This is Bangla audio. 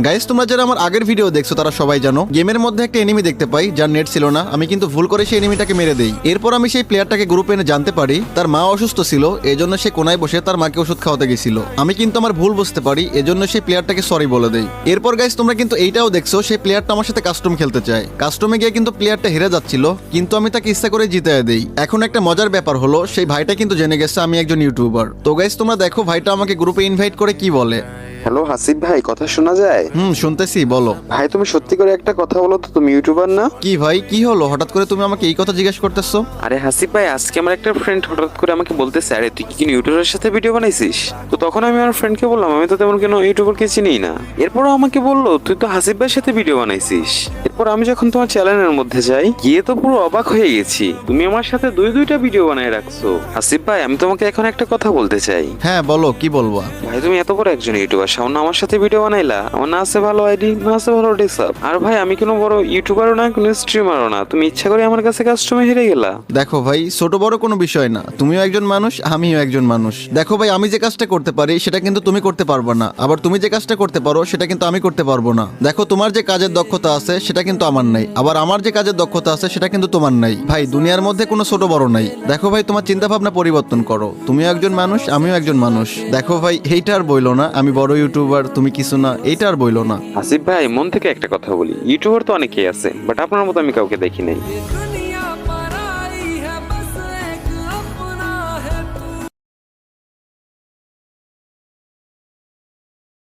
গাইস, তোমরা যারা আমার আগের ভিডিও দেখছো তারা সবাই জানো গেমের মধ্যে একটা এনিমি দেখতে পাই যার নেট ছিল না। আমি কিন্তু ভুল করে সেই এনিমিটাকে মেরে দেই। এরপর আমি সেই প্লেয়ারটাকে গ্রুপে এনে জানতে পারি তার মা অসুস্থ ছিল, এজন্য সে কোনায় বসে তার মাকে ওষুধ খাওয়াতে গেছিল। আমি কিন্তু আমার ভুল বুঝতে পারি, এজন্য সেই প্লেয়ারটাকে সরি বলে দেই। এরপর গাইস, তোমরা কিন্তু এইটাও দেখছো সেই প্লেয়ারটা আমার সাথে কাস্টম খেলতে চায়। কাস্টমে গিয়ে কিন্তু প্লেয়ারটা হেরে যাচ্ছিল, কিন্তু আমি তাকে ইচ্ছা করে জিতায় দেই। এখন একটা মজার ব্যাপার হলো সেই ভাইটা কিন্তু জেনে গেছে আমি একজন ইউটিউবার। তো গাইস, তোমরা দেখো ভাইটা আমাকে গ্রুপে ইনভাইট করে কি বলে। হ্যালো হাসিব ভাই, কথা শোনা যায়? শুনতেছি, বলো। ভাই তুমি সত্যি করে একটা কথা বলো তো, তুমি ইউটিউবার না? কি ভাই, কি হলো হঠাৎ করে তুমি আমাকে এই কথা জিজ্ঞেস করতেছো? আরে হাসিব ভাই, আজকে আমার একটা ফ্রেন্ড হঠাৎ করে আমাকে বলতেছে, আরে তুই কি ইউটিউবের সাথে ভিডিও বানাইছিস? তো তখন আমি আমার ফ্রেন্ডকে বললাম আমি তো তেমন কোনো ইউটিউবারকে চিনি না। এরপরও আমাকে বললো তুই তো হাসিব ভাইয়ের সাথে ভিডিও বানাইছিস। এরপর আমি যখন তোমার চ্যানেলের মধ্যে যাই, গিয়ে তো পুরো অবাক হয়ে গেছি, তুমি আমার সাথে দুইটা ভিডিও বানায় রাখছো। হাসিব ভাই, আমি তোমাকে এখন একটা কথা বলতে চাই। হ্যাঁ বলো, কি বলবা? ভাই তুমি এত বড় একজন ইউটিউবার, সামনে আমার সাথে ভিডিও বানাইলা, আমার না আছে ভালো আইডি, না আছে ভালো ডেস্কটপ। আর ভাই আমি কোনো বড় ইউটিউবারও না, কোনো স্ট্রিমারও না, তুমি ইচ্ছা করে আমার কাছে কাস্টমে হেরে গেলা। দেখো ভাই, ছোট বড় কোনো বিষয় না, তুমিও একজন মানুষ, আমিও একজন মানুষ। দেখো ভাই, আমি যে কাজটা করতে পারি সেটা কিন্তু তুমি করতে পারবে না, আবার তুমি যে কাজটা করতে পারো সেটা কিন্তু আমি করতে পারবো না। দেখো, তোমার যে কাজের দক্ষতা আছে সেটা কিন্তু আমার নাই, আবার আমার যে কাজের দক্ষতা আছে সেটা কিন্তু তোমার নাই। ভাই, দুনিয়ার মধ্যে কোনো ছোট বড় নাই। দেখো ভাই, তোমার চিন্তা ভাবনা পরিবর্তন করো, তুমিও একজন মানুষ, আমিও একজন মানুষ। দেখো ভাই, এইটা আর বইলো না আমি বড় ইউটিউবার তুমি কিছু না, এইটা আর বইলো না। হাসিব ভাই, মন থেকে একটা কথা বলি, ইউটিউবার তো অনেকেই আছে, বাট আপনার মতো আমি কাউকে দেখি নাই।